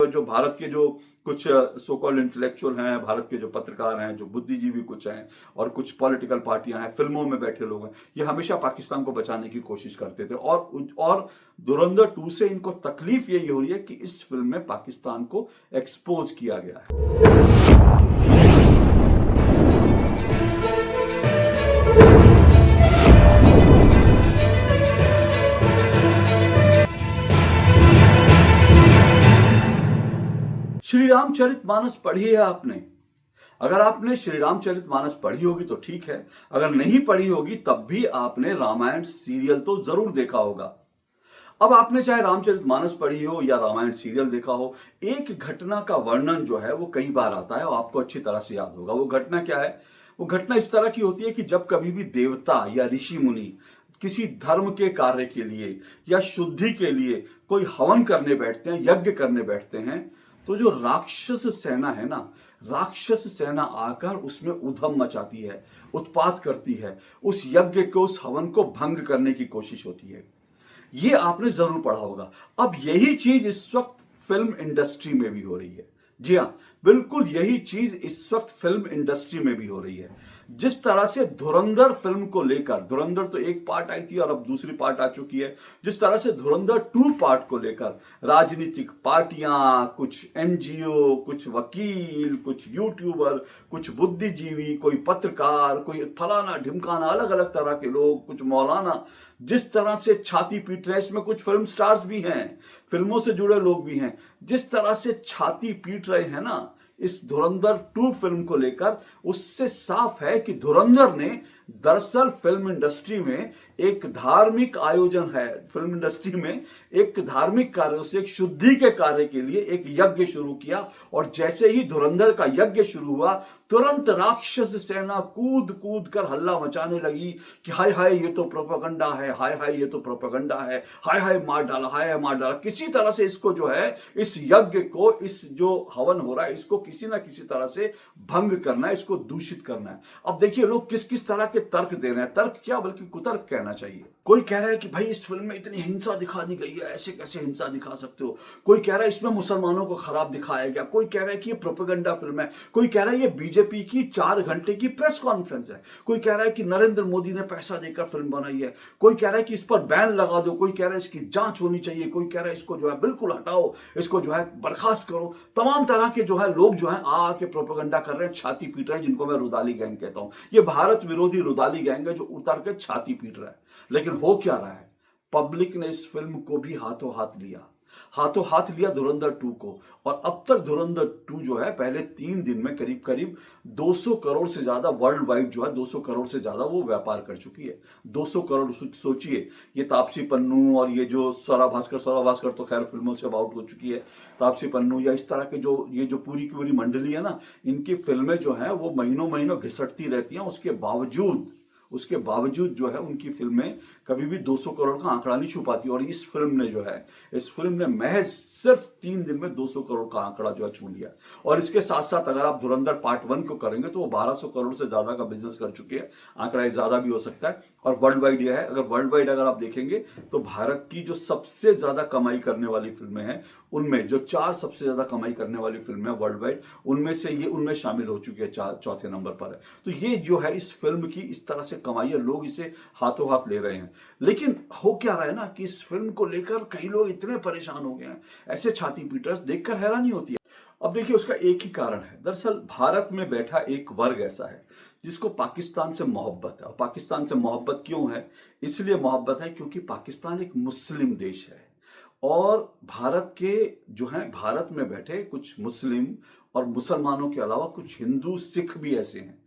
जो भारत के जो कुछ सो कॉल्ड इंटेलेक्चुअल हैं, भारत के जो पत्रकार हैं, जो बुद्धिजीवी कुछ हैं और कुछ पॉलिटिकल पार्टियां हैं, फिल्मों में बैठे लोग हैं, ये हमेशा पाकिस्तान को बचाने की कोशिश करते थे। और धुरंधर 2 से इनको तकलीफ यही हो रही है कि इस फिल्म में पाकिस्तान को एक्सपोज किया गया है। श्री रामचरितमानस पढ़ी है आपने? अगर आपने श्री रामचरितमानस पढ़ी होगी तो ठीक है, अगर नहीं पढ़ी होगी तब भी आपने रामायण सीरियल तो जरूर देखा होगा। अब आपने चाहे रामचरितमानस पढ़ी हो या रामायण सीरियल देखा हो, एक घटना का वर्णन जो है वो कई बार आता है और आपको अच्छी तरह से याद होगा। वो घटना क्या है? वो घटना इस तरह की होती है कि जब कभी भी देवता या ऋषि मुनि किसी धर्म के कार्य के लिए या शुद्धि के लिए कोई हवन करने बैठते हैं, यज्ञ करने बैठते हैं, तो जो राक्षस सेना है ना, राक्षस सेना आकर उसमें उधम मचाती है, उत्पात करती है, उस यज्ञ को, उस हवन को भंग करने की कोशिश होती है। ये आपने जरूर पढ़ा होगा। अब यही चीज इस वक्त फिल्म इंडस्ट्री में भी हो रही है। जी हाँ, बिल्कुल यही चीज इस वक्त फिल्म इंडस्ट्री में भी हो रही है। जिस तरह से धुरंधर फिल्म को लेकर, धुरंधर तो एक पार्ट आई थी और अब दूसरी पार्ट आ चुकी है, जिस तरह से धुरंधर 2 पार्ट को लेकर राजनीतिक पार्टियां, कुछ एनजीओ, कुछ वकील, कुछ यूट्यूबर, कुछ बुद्धिजीवी, कोई पत्रकार, कोई फलाना ढिमकाना, अलग अलग तरह के लोग, कुछ मौलाना, जिस तरह से छाती पीट रहे हैं, इसमें कुछ फिल्म स्टार्स भी हैं, फिल्मों से जुड़े लोग भी हैं, जिस तरह से छाती पीट रहे हैं ना इस धुरंधर 2 फिल्म को लेकर, उससे साफ है कि धुरंधर ने दरअसल फिल्म इंडस्ट्री में एक धार्मिक आयोजन है, फिल्म इंडस्ट्री में एक धार्मिक कार्य से, एक शुद्धि के कार्य के लिए एक यज्ञ शुरू किया। और जैसे ही धुरंधर का यज्ञ शुरू हुआ, तुरंत राक्षस सेना कूद कूद कर हल्ला मचाने लगी कि हाय हाय ये तो प्रोपेगेंडा है, हाय हाय ये तो प्रोपेगेंडा है, हाय हाय मार डाला, हाय हाय मार डाला। किसी तरह से इसको जो है, इस यज्ञ को, इस जो हवन हो रहा है, इसको किसी ना किसी तरह से भंग करना है, इसको दूषित करना है। अब देखिए लोग किस किस तरह के तर्क दे रहे हैं, तर्क क्या बल्कि कुतर्क कहना चाहिए। कोई कह रहा है कि भाई इस फिल्म में इतनी हिंसा दिखा दी गई है, ऐसे कैसे हिंसा दिखा सकते हो। कोई कह रहा है इसमें मुसलमानों को खराब दिखाया गया, कोई कह रहा है कि ये प्रोपेगेंडा फिल्म है, कोई कह रहा है ये बीजेपी की 4 घंटे की प्रेस कॉन्फ्रेंस है, कोई कह रहा है कि नरेंद्र मोदी ने पैसा देकर फिल्म बनाई है, कोई कह रहा है कि इस पर बैन लगा दो, कोई कह रहा है इसकी जांच होनी चाहिए, कोई कह रहा है इसको जो है बिल्कुल हटाओ, इसको जो है बर्खास्त करो। तमाम तरह के जो है लोग जो है आके प्रोपेगेंडा कर रहे हैं, छाती पीट रहे हैं, जिनको मैं रुदाली गैंग कहता हूं। ये भारत विरोधी रुदाली गैंग है जो उतर के छाती पीट रहा है। लेकिन हो क्या रहा है? पब्लिक ने इस फिल्म को भी हाथों हाथ लिया धुरंधर 2 को। और अब तक धुरंधर 2 जो है पहले 3 दिन में करीब करीब 200 करोड़ से ज्यादा वर्ल्ड वाइड जो है 200 करोड़ से ज्यादा वो व्यापार कर चुकी है। 200 करोड़ सोचिए, ये तापसी पन्नू और ये जो स्वरा भास्कर तो खैर फिल्मों से आउट हो चुकी है, तापसी पन्नू या इस तरह के जो ये जो पूरी की पूरी मंडली है ना, इनकी फिल्में जो है वो महीनों घिसटती रहती हैं। उसके बावजूद जो है उनकी फिल्में कभी भी 200 करोड़ का आंकड़ा नहीं छुपाती। और इस फिल्म ने महज सिर्फ 3 दिन में 200 करोड़ का आंकड़ा जो है छू लिया। और इसके साथ साथ अगर आप धुरंधर पार्ट 1 को करेंगे तो वो 1200 करोड़ से ज्यादा का बिजनेस कर चुकी है। आंकड़ा ज्यादा भी हो सकता है। और वर्ल्ड वाइड यह है, अगर वर्ल्ड वाइड अगर आप देखेंगे तो भारत की जो सबसे ज्यादा कमाई करने वाली फिल्में हैं, उनमें जो 4 सबसे ज्यादा कमाई करने वाली फिल्में वर्ल्ड वाइड, उनमें शामिल हो चुकी है, 4थे नंबर पर है। तो ये जो है इस फिल्म की इस तरह से कमाई है, लोग इसे हाथों हाथ ले रहे हैं। लेकिन हो क्या रहा है ना कि इस फिल्म को लेकर कई लोग इतने परेशान हो गए हैं, ऐसे छाती पीटर्स देखकर हैरानी होती है। अब देखिए उसका एक ही कारण है। दरअसल भारत में बैठा एक वर्ग ऐसा है जिसको पाकिस्तान से मोहब्बत है। और पाकिस्तान से मोहब्बत क्यों है? इसलिए मोहब्बत है क्योंकि पाकिस्तान एक मुस्लिम देश है और भारत में बैठे कुछ मुस्लिम और मुसलमानों के अलावा कुछ हिंदू सिख भी ऐसे हैं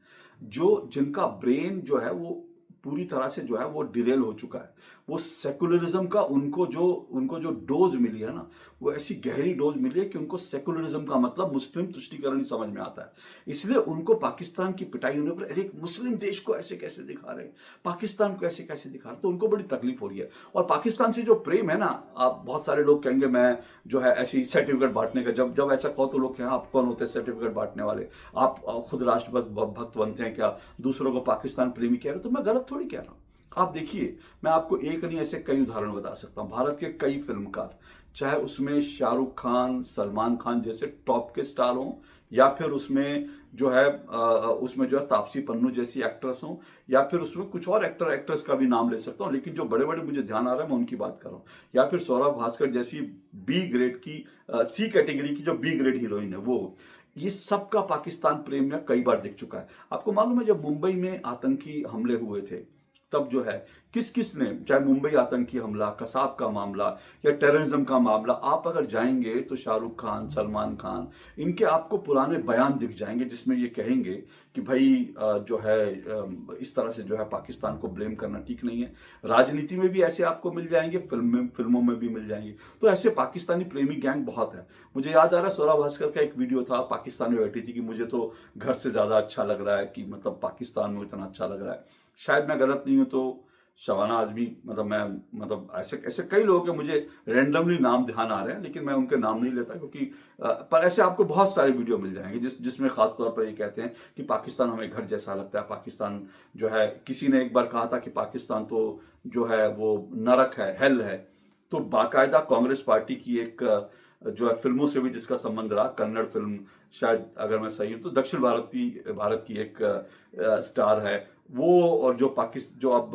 जिनका ब्रेन जो है वो पूरी तरह से जो है वो डिरेल हो चुका है। वो सेकुलरिज्म का उनको जो डोज मिली है ना, वो ऐसी गहरी डोज मिली है कि उनको सेकुलरिज्म का मतलब मुस्लिम तुष्टीकरण ही समझ में आता है। इसलिए उनको पाकिस्तान की पिटाई होने पर, अरे एक मुस्लिम देश को ऐसे कैसे दिखा रहे हैं, पाकिस्तान को ऐसे कैसे दिखा रहे, तो उनको बड़ी तकलीफ हो रही है। और पाकिस्तान से जो प्रेम है ना, आप बहुत सारे लोग कहेंगे मैं जो है ऐसी सर्टिफिकेट बांटने का, जब ऐसा कहो तो लोग कहें आप कौन होते हैं सर्टिफिकेट बांटने वाले, आप खुद राष्ट्रभक्त बनते हैं क्या, दूसरों को पाकिस्तान प्रेमी कह रहे हो? तो मैं गलत थोड़ी कह रहा हूं। आप देखिए, मैं आपको एक नहीं ऐसे कई उदाहरण बता सकता हूं। भारत के कई फिल्मकार चाहे उसमें शाहरुख खान, सलमान खान जैसे टॉप के स्टार हों, या फिर उसमें जो है उसमें जो है तापसी पन्नू जैसी एक्ट्रेस हों, या फिर उसमें कुछ और एक्टर एक्ट्रेस का भी नाम ले सकता हूँ, लेकिन जो बड़े बड़े मुझे ध्यान आ रहा है मैं उनकी बात कर रहा हूँ। या फिर सौरभ भास्कर जैसी बी ग्रेड की, सी कैटेगरी की जो बी ग्रेड हीरोइन है वो हो। ये सबका पाकिस्तान प्रेम में कई बार दिख चुका है। आपको मालूम है जब मुंबई में आतंकी हमले हुए थे, तब जो है किस किस ने, चाहे मुंबई आतंकी हमला, कसाब का मामला या टेररिज्म का मामला, आप अगर जाएंगे तो शाहरुख खान, सलमान खान, इनके आपको पुराने बयान दिख जाएंगे जिसमें ये कहेंगे कि भाई जो है इस तरह से जो है पाकिस्तान को ब्लेम करना ठीक नहीं है। राजनीति में भी ऐसे आपको मिल जाएंगे, फिल्मों में भी मिल जाएंगे। तो ऐसे पाकिस्तानी प्रेमी गैंग बहुत है। मुझे याद आ रहा है सौरभ भास्कर का एक वीडियो था, पाकिस्तान में बैठी थी कि मुझे तो घर से ज्यादा अच्छा लग रहा है, कि मतलब पाकिस्तान में इतना अच्छा लग रहा है। शायद मैं गलत नहीं हूं तो शबाना आजमी, मतलब मैं, मतलब ऐसे ऐसे कई लोगों के मुझे रैंडमली नाम ध्यान आ रहे हैं, लेकिन मैं उनके नाम नहीं लेता क्योंकि पर ऐसे आपको बहुत सारे वीडियो मिल जाएंगे जिसमें खास तौर पर ये कहते हैं कि पाकिस्तान हमें घर जैसा लगता है। पाकिस्तान जो है, किसी ने एक बार कहा था कि पाकिस्तान तो जो है वो नरक है, हेल है। तो बाकायदा कांग्रेस पार्टी की एक जो है फिल्मों से भी जिसका संबंध रहा, कन्नड़ फिल्म, शायद अगर मैं सही हूं तो दक्षिण भारत की एक स्टार है वो, और जो जो अब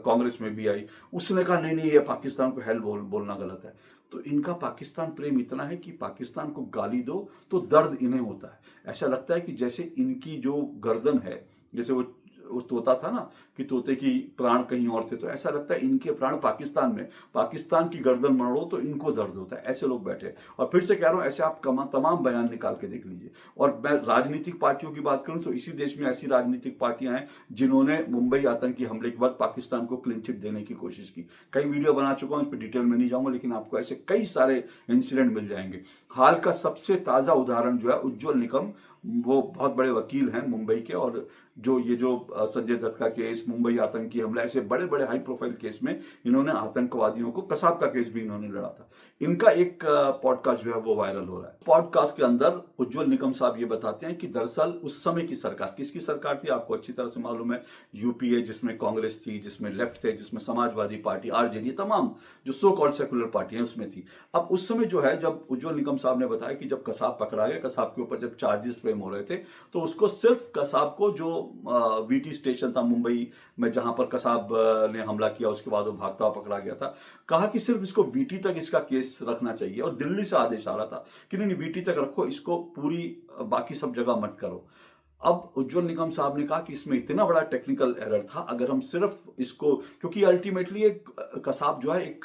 कांग्रेस में भी आई, उसने कहा नहीं नहीं ये पाकिस्तान को हेल बोलना गलत है। तो इनका पाकिस्तान प्रेम इतना है कि पाकिस्तान को गाली दो तो दर्द इन्हें होता है। ऐसा लगता है कि जैसे इनकी जो गर्दन है, जैसे वो तोता था ना कि तोते की प्राण कहीं और थे, तो ऐसा लगता है इनके प्राण पाकिस्तान में, पाकिस्तान की गर्दन मरोड़ो तो इनको दर्द होता है। ऐसे लोग बैठे। और फिर से कह रहा हूं, ऐसे आप तमाम बयान निकाल के देख लीजिए। और मैं राजनीतिक पार्टियों की बात करूं तो इसी देश में ऐसी राजनीतिक पार्टियां हैं जिन्होंने मुंबई आतंकी हमले के बाद पाकिस्तान को क्लीन चिट देने की कोशिश की। कई वीडियो बना चुका हूं, इस पर डिटेल में नहीं जाऊंगा, लेकिन आपको ऐसे कई सारे इंसिडेंट मिल जाएंगे। हाल का सबसे ताजा उदाहरण जो है उज्जवल निकम, वो बहुत बड़े वकील हैं मुंबई के, और जो संजय दत्त का केस, मुंबई आतंकी हमला, ऐसे बड़े बड़े हाई प्रोफाइल केस में इन्होंने आतंकवादियों को, कसाब का केस भी इन्होंने लड़ा था। इनका एक पॉडकास्ट जो है वो वायरल हो रहा है। पॉडकास्ट के अंदर उज्जवल निकम साहब ये बताते हैं कि दरअसल उस समय की सरकार, किसकी सरकार थी आपको अच्छी तरह से मालूम है, यूपीए, जिसमें कांग्रेस थी, जिसमें लेफ्ट थे, जिसमें समाजवादी पार्टी, आरजेडी, तमाम जो सो कॉल्ड सेकुलर पार्टियां उसमें थी। अब उस समय जो है, जब उज्जवल निकम साहब ने बताया कि जब कसाब पकड़ा गया, कसाब के ऊपर जब चार्जेस फ्रेम हो रहे थे, तो उसको सिर्फ कसाब को, जो वीटी स्टेशन था मुंबई में जहां पर कसाब ने हमला किया, उसके बाद वो भागता हुआ पकड़ा गया था, कहा कि सिर्फ इसको वीटी तक इसका केस रखना चाहिए। और दिल्ली से आदेश आ रहा था कि नहीं वीटी तक रखो इसको, पूरी बाकी सब जगह मत करो। अब उज्जवल निकम साहब ने कहा कि इसमें इतना बड़ा टेक्निकल एरर था, अगर हम सिर्फ इसको, क्योंकि अल्टीमेटली एक कसाब जो है,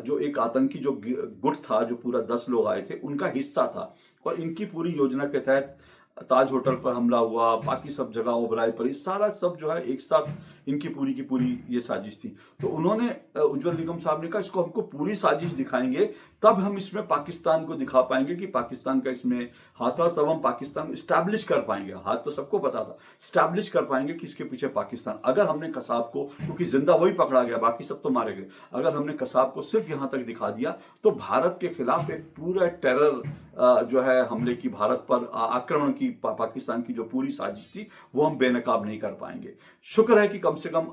जो एक आतंकी जो गुट था, जो पूरा 10 लोग आए थे, उनका हिस्सा था। और इनकी पूरी योजना के तहत ताज होटल पर हमला हुआ, बाकी सब जगह ओबराय पर, सारा सब जो है एक साथ इनकी पूरी की पूरी ये साजिश थी। तो उन्होंने, उज्जवल निकम साहब ने कहा इसको हमको पूरी साजिश दिखाएंगे, तब हम इसमें पाकिस्तान को दिखा पाएंगे कि पाकिस्तान का इसमें हाथ, और तब हम पाकिस्तान को स्टैब्लिश कर पाएंगे। हाथ तो सबको पता था, स्टैब्लिश कर पाएंगे कि इसके पीछे पाकिस्तान। अगर हमने कसाब को, क्योंकि जिंदा वही पकड़ा गया, बाकी सब तो मारे गए, अगर हमने कसाब को सिर्फ यहां तक दिखा दिया तो भारत के खिलाफ एक पूरा टेरर जो है हमले की, भारत पर आक्रमण की, पाकिस्तान की जो पूरी साजिश थी वो हम बेनकाब नहीं कर पाएंगे। शुक्र है कि कम से कम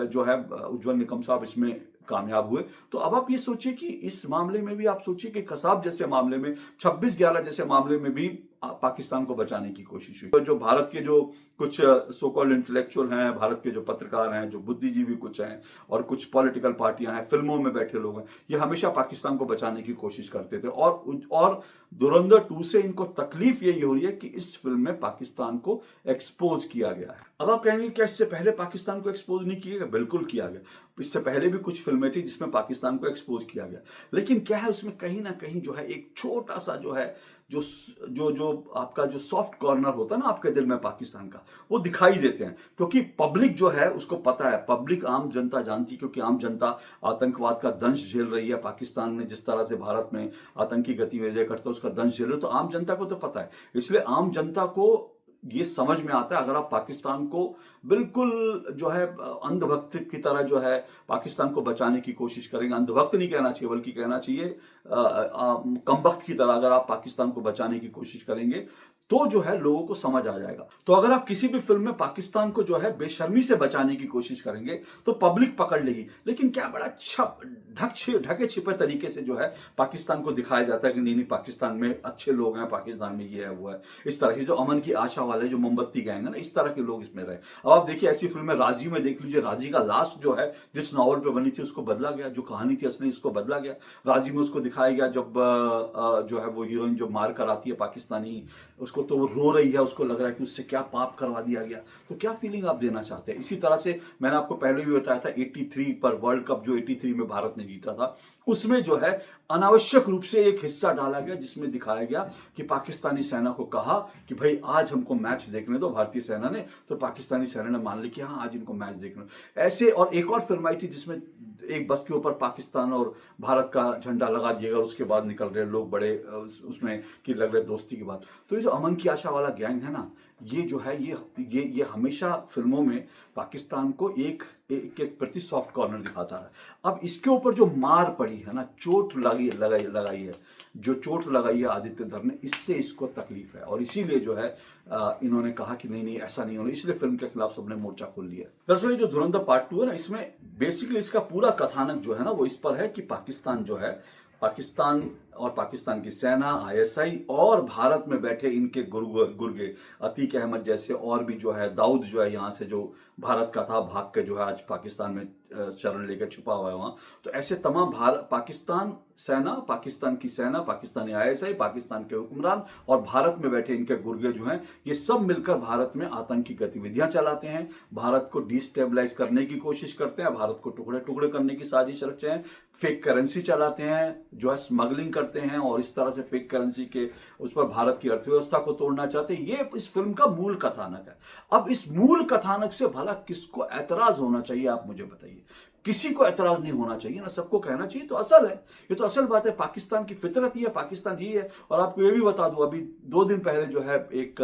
जो है उज्जवल निकम साहब इसमें कामयाब हुए। तो अब आप ये सोचिए कि इस मामले में भी आप सोचिए कि कसाब जैसे मामले में, 26/11 जैसे मामले में भी पाकिस्तान को बचाने की कोशिश हुई। तो जो भारत के जो कुछ सो कॉल्ड इंटेलेक्चुअल हैं, भारत के जो पत्रकार हैं, जो बुद्धिजीवी कुछ हैं, और कुछ पॉलिटिकल पार्टियां हैं, फिल्मों में बैठे लोग हैं, ये हमेशा पाकिस्तान को बचाने की कोशिश करते थे। और धुरंधर 2 से इनको तकलीफ यही हो रही है कि इस फिल्म में पाकिस्तान को एक्सपोज किया गया है। अब आप कहेंगे क्या इससे पहले पाकिस्तान को एक्सपोज नहीं किया गया? बिल्कुल किया गया। इससे पहले भी कुछ फिल्में थी जिसमें पाकिस्तान को एक्सपोज किया गया, लेकिन क्या है उसमें कहीं ना कहीं जो है एक छोटा सा जो है, जो जो जो आपका जो सॉफ्ट कॉर्नर होता है ना आपके दिल में पाकिस्तान का, वो दिखाई देते हैं। क्योंकि पब्लिक जो है उसको पता है, पब्लिक, आम जनता जानती है, क्योंकि आम जनता आतंकवाद का दंश झेल रही है। पाकिस्तान में जिस तरह से भारत में आतंकी गतिविधियां करता है उसका दंश झेल रहे हो, तो आम जनता को तो पता है। इसलिए आम जनता को ये समझ में आता है, अगर आप पाकिस्तान को बिल्कुल जो है अंधभक्त की तरह जो है पाकिस्तान को बचाने की कोशिश करेंगे, अंधभक्त नहीं कहना चाहिए बल्कि कहना चाहिए कमबख्त की तरह, अगर आप पाकिस्तान को बचाने की कोशिश करेंगे, तो जो है लोगों को समझ आ जाएगा। तो अगर आप किसी भी फिल्म में पाकिस्तान को जो है बेशर्मी से बचाने की कोशिश करेंगे तो पब्लिक पकड़ लेगी। लेकिन क्या बड़ा ढके छिपे तरीके से जो है पाकिस्तान को दिखाया जाता है कि नहीं नहीं पाकिस्तान में अच्छे लोग हैं, पाकिस्तान में ये है वो है। इस तरह की जो अमन की आशा वाले जो मोमबत्ती गैंग है ना, इस तरह के लोग इसमें रहे। अब आप देखिए ऐसी फिल्म राजी में देख लीजिए, राजी का लास्ट जो है जिस नॉवल पे बनी थी उसको बदला गया, जो कहानी थी असली उसको बदला गया। राजी में उसको दिखाया गया जब जो है वो हीरोइन जो मार कर आती है पाकिस्तानी उसको, तो वो रो रही है, उसको लग रहा है कि उससे क्या पाप करवा दिया गया। तो क्या फीलिंग आप देना चाहते हैं? इसी तरह से मैंने आपको पहले भी बताया था 83 पर वर्ल्ड कप जो 83 में भारत ने जीता था, उसमें जो है अनावश्यक रूप से एक हिस्सा डाला गया जिसमें दिखाया गया कि पाकिस्तानी सेना को कहा कि भाई आज हमको मैच देखने दो, भारतीय सेना ने। तो पाकिस्तानी सेना ने मान लिया कि हाँ आज इनको मैच देखना ऐसे। और एक और फिल्म आई थी जिसमें एक बस के ऊपर पाकिस्तान और भारत का झंडा लगा दिएगा, उसके बाद निकल रहे लोग बड़े उसमें कि लग रहे दोस्ती की बात। तो ये जो अमन की आशा वाला गैंग है ना, ये जो है ये हमेशा फिल्मों में पाकिस्तान को एक प्रति सॉफ्ट कॉर्नर दिखाता है। अब इसके ऊपर जो मार पड़ी है ना, चोट लगाई है, जो चोट लगाई है आदित्य धर ने, इससे इसको तकलीफ है और इसीलिए जो है इन्होंने कहा कि नहीं ऐसा नहीं होना, इसलिए फिल्म के खिलाफ सबने मोर्चा खोल लिया। दरअसल ये जो धुरंधर पार्ट 2 है ना, इसमें बेसिकली इसका पूरा कथानक जो है ना वो इस पर है कि पाकिस्तान जो है, पाकिस्तान और पाकिस्तान की सेना, आईएसआई और भारत में बैठे इनके गुर्गे अतीक अहमद जैसे और भी जो है, दाऊद जो है यहाँ से जो भारत का था भाग के जो है आज पाकिस्तान में शरण लेकर छुपा हुआ है वहाँ। तो ऐसे तमाम पाकिस्तान की सेना, पाकिस्तानी आईएसआई, पाकिस्तान के हुक्मरान और भारत में बैठे इनके गुर्गे जो हैं, ये सब मिलकर भारत में आतंकी गतिविधियां चलाते हैं, भारत को डिस्टेबलाइज करने की कोशिश करते हैं, भारत को टुकड़े टुकड़े करने की साजिश रचते हैं, फेक करेंसी चलाते हैं, जो है स्मगलिंग करते हैं और इस तरह से फेक करेंसी के उस पर भारत की अर्थव्यवस्था को तोड़ना चाहते हैं। ये इस फिल्म का मूल कथानक है। अब इस मूल कथानक से भला किसको ऐतराज होना चाहिए, आप मुझे बताइए। किसी को ऐतराज नहीं होना चाहिए ना, सबको कहना चाहिए तो असल है, ये तो असल बात है, पाकिस्तान की फितरत ही है, पाकिस्तान ही है। और आपको ये भी बता दूं, अभी 2 दिन पहले जो है एक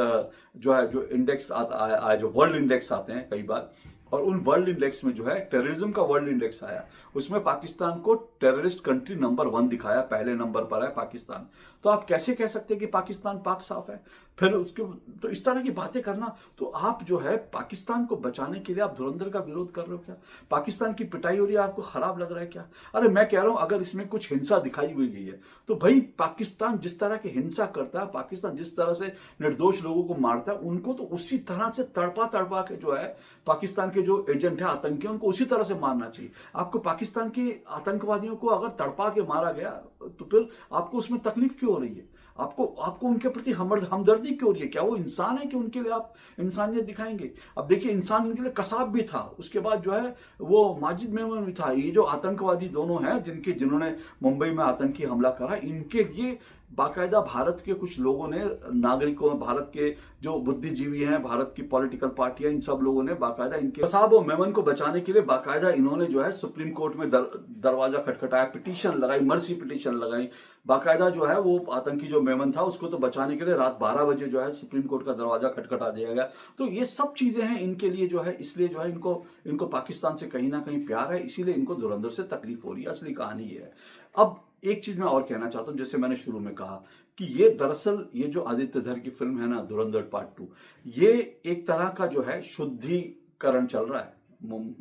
जो इंडेक्स आया, जो वर्ल्ड इंडेक्स आते हैं कई बार, और उन वर्ल्ड इंडेक्स में जो है टेररिज्म का वर्ल्ड इंडेक्स आया, उसमें पाकिस्तान को टेररिस्ट कंट्री नंबर 1 दिखाया, पहले नंबर पर है पाकिस्तान। तो आप कैसे कह सकते हैं कि पाकिस्तान पाक साफ है? फिर उसके तो इस तरह की बातें करना, तो आप जो है पाकिस्तान को बचाने के लिए आप धुरंधर का विरोध कर रहे हो क्या? पाकिस्तान की पिटाई हो रही है, आपको खराब लग रहा है क्या? अरे मैं कह रहा हूं अगर इसमें कुछ हिंसा दिखाई हुई गई है तो भाई पाकिस्तान जिस तरह की हिंसा करता है, पाकिस्तान जिस तरह से निर्दोष लोगों को मारता है, उनको तो उसी तरह से तड़पा के जो है पाकिस्तान के जो एजेंट है आतंकी, उनको उसी तरह से मारना चाहिए। आपको पाकिस्तान के आतंकवादियों को अगर तड़पा के मारा गया तो फिर आपको उसमें तकलीफ क्यों हो रही है? आपको उनके प्रति हमदर्दी क्यों हो रही है? क्या वो इंसान है कि उनके लिए आप इंसानियत दिखाएंगे? अब देखिए, इंसान उनके लिए कसाब भी था, उसके बाद जो है वो माजिद मेमन भी था। ये जो आतंकवादी दोनों हैं जिन्होंने मुंबई में आतंकी हमला करा, इनके लिए बाकायदा भारत के कुछ लोगों ने, नागरिकों, भारत के जो बुद्धिजीवी हैं, भारत की पॉलिटिकल पार्टियां, इन सब लोगों ने बाकायदा इनके कसाब और मेमन को बचाने के लिए बाकायदा इन्होंने जो है सुप्रीम कोर्ट में दरवाजा खटखटाया, पिटीशन लगाई, मर्सी पिटीशन लगाई। बाकायदा जो है वो आतंकी जो मेमन था उसको तो बचाने के लिए रात 12 बजे जो है सुप्रीम कोर्ट का दरवाजा खटखटा दिया गया। तो ये सब चीजें हैं इनके लिए जो है, इसलिए जो है इनको पाकिस्तान से कहीं ना कहीं प्यार है, इसीलिए इनको धुरंधर से तकलीफ हो रही है। असली कहानी ये है। अब एक चीज मैं और कहना चाहता हूं, जैसे मैंने शुरू में कहा कि ये दरअसल ये जो आदित्य धर की फिल्म है ना, धुरंधर पार्ट 2, ये एक तरह का जो है शुद्धिकरण चल रहा है।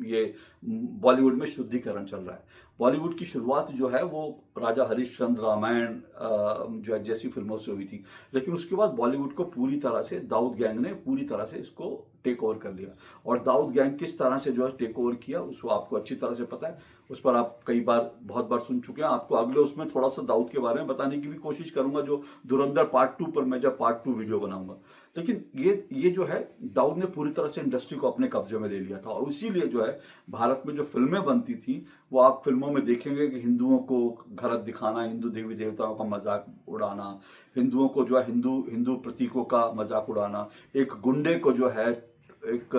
ये बॉलीवुड में शुद्धिकरण चल रहा है। बॉलीवुड की शुरुआत जो है वो राजा हरिश्चंद्र, रामायण जो है जैसी फिल्मों से हुई थी, लेकिन उसके बाद बॉलीवुड को पूरी तरह से दाऊद गैंग ने पूरी तरह से इसको टेक ओवर कर लिया। और दाऊद गैंग किस तरह से जो है टेक ओवर किया उसको आपको अच्छी तरह से पता है, उस पर आप बहुत बार सुन चुके हैं। आपको अगले उसमें थोड़ा सा दाऊद के बारे में बताने की भी कोशिश करूंगा, जो धुरंधर पार्ट 2 पर मैं जब पार्ट 2 वीडियो बनाऊंगा। लेकिन ये जो है दाऊद ने पूरी तरह से इंडस्ट्री को अपने कब्जे में ले लिया था, और इसीलिए जो है भारत में जो फिल्में बनती थी वो आप फिल्मों में देखेंगे कि हिंदुओं को गलत दिखाना, हिंदू देवी देवताओं का मजाक उड़ाना, हिंदुओं को जो है हिंदू प्रतीकों का मजाक उड़ाना, एक गुंडे को जो है, एक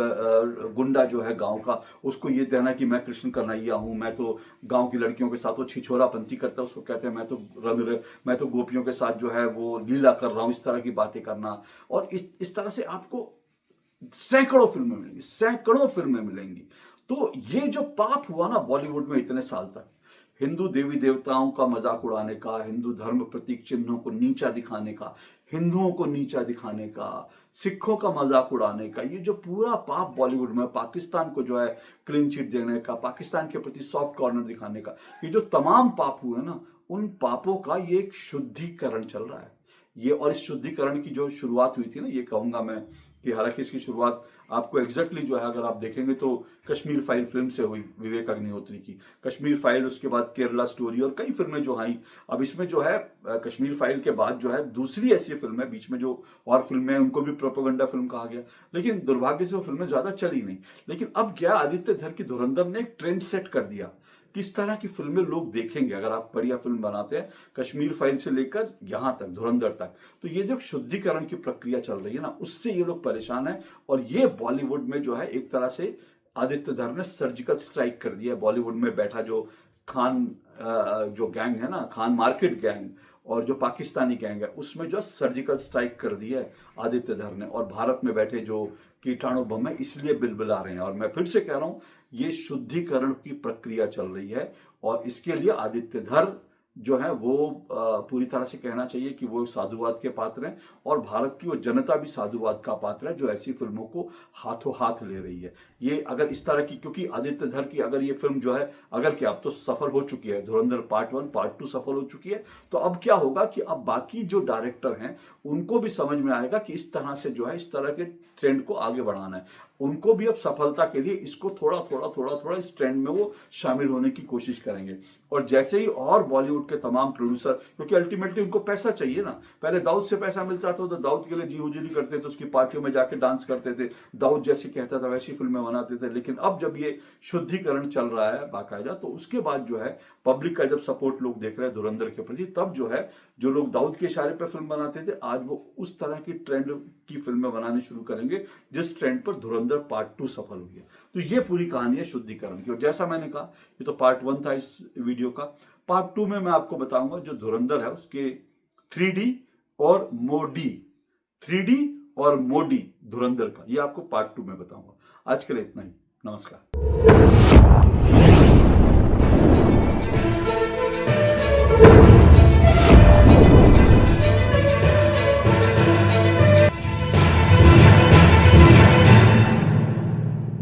गुंडा जो है गांव का, उसको ये कहना कि मैं कृष्ण कन्हैया हूं, मैं तो गांव की लड़कियों के साथ वो छिछोरापंथी करता है, उसको कहते हैं मैं तो गोपियों के साथ जो है वो लीला कर रहा हूं, इस तरह की बातें करना। और इस तरह से आपको सैकड़ों फिल्में मिलेंगी। तो ये जो पाप हुआ ना बॉलीवुड में इतने साल तक, हिंदू देवी देवताओं का मजाक उड़ाने का, हिंदू धर्म प्रतीक चिन्हों को नीचा दिखाने का, हिंदुओं को नीचा दिखाने का, सिखों का मजाक उड़ाने का, ये जो पूरा पाप बॉलीवुड में, पाकिस्तान को जो है क्लीन चिट देने का, पाकिस्तान के प्रति सॉफ्ट कॉर्नर दिखाने का, ये जो तमाम पाप हुए ना, उन पापों का ये एक शुद्धिकरण चल रहा है। ये और इस शुद्धिकरण की जो शुरुआत हुई थी ना, ये कहूंगा मैं कि हालांकि इसकी शुरुआत आपको एग्जैक्टली जो है अगर आप देखेंगे तो कश्मीर फाइल फिल्म से हुई, विवेक अग्निहोत्री की कश्मीर फाइल, उसके बाद केरला स्टोरी और कई फिल्में जो आई। अब इसमें जो है कश्मीर फाइल के बाद जो है दूसरी ऐसी फिल्म है, बीच में जो और फिल्में हैं उनको भी प्रोपेगेंडा फिल्म कहा गया, लेकिन दुर्भाग्य से वो फिल्में ज्यादा चली नहीं। लेकिन अब क्या, आदित्य धर की धुरंधर ने एक ट्रेंड सेट कर दिया, किस तरह की फिल्में लोग देखेंगे अगर आप बढ़िया फिल्म बनाते हैं, कश्मीर फाइल से लेकर यहां तक धुरंधर तक। तो ये जो शुद्धिकरण की प्रक्रिया चल रही है ना, उससे ये लोग परेशान है। और ये बॉलीवुड में जो है एक तरह से आदित्य धर ने सर्जिकल स्ट्राइक कर दिया है। बॉलीवुड में बैठा जो खान जो गैंग है ना, खान मार्केट गैंग, और जो पाकिस्तानी गैंग है, उसमें जो सर्जिकल स्ट्राइक कर दी है आदित्य धर ने। और भारत में बैठे जो कीटाणु बम है इसलिए बिलबिला रहे हैं। और मैं फिर से कह रहा हूं, ये शुद्धिकरण की प्रक्रिया चल रही है और इसके लिए आदित्य धर जो है वो पूरी तरह से कहना चाहिए कि वो साधुवाद के पात्र हैं और भारत की वो जनता भी साधुवाद का पात्र है जो ऐसी फिल्मों को हाथों हाथ ले रही है। ये अगर इस तरह की, क्योंकि आदित्य धर की अगर ये फिल्म जो है, अगर क्या अब तो सफल हो चुकी है, धुरंधर पार्ट 1 पार्ट 2 सफल हो चुकी है, तो अब क्या होगा कि अब बाकी जो डायरेक्टर हैं उनको भी समझ में आएगा कि इस तरह से जो है, इस तरह के ट्रेंड को आगे बढ़ाना है। उनको भी अब सफलता के लिए इसको थोड़ा थोड़ा इस ट्रेंड में वो शामिल होने की कोशिश करेंगे। और जैसे ही और बॉलीवुड के तमाम प्रोड्यूसर, क्योंकि अल्टीमेटली उनको पैसा चाहिए ना, पहले दाऊद से पैसा मिलता था तो दाऊद के लिए जी हुजूरी करते थे, उसकी पार्टियों में जाके डांस करते थे, दाऊद जैसे कहता था वैसी फिल्में बनाते थे। लेकिन अब जब ये शुद्धिकरण चल रहा है बाकायदा, तो उसके बाद जो है पब्लिक का जब सपोर्ट लोग देख रहे हैं धुरंधर के प्रति, तब जो है जो लोग दाऊद के इशारे पर फिल्म बनाते थे, आज वो उस तरह की ट्रेंड की फिल्में बनानी शुरू करेंगे जिस ट्रेंड पर धुरंधर पार्ट 2 सफल हुई है। तो ये पूरी कहानी है शुद्धिकरण की। और जैसा मैंने कहा, ये तो पार्ट 1 था इस वीडियो का। पार्ट 2 में मैं आपको बताऊंगा जो धुरंधर है उसके 3D और मोडी, 3D और मोडी धुरंधर का, ये आपको पार्ट 2 में बताऊंगा। आज के लिए इतना ही, नमस्कार।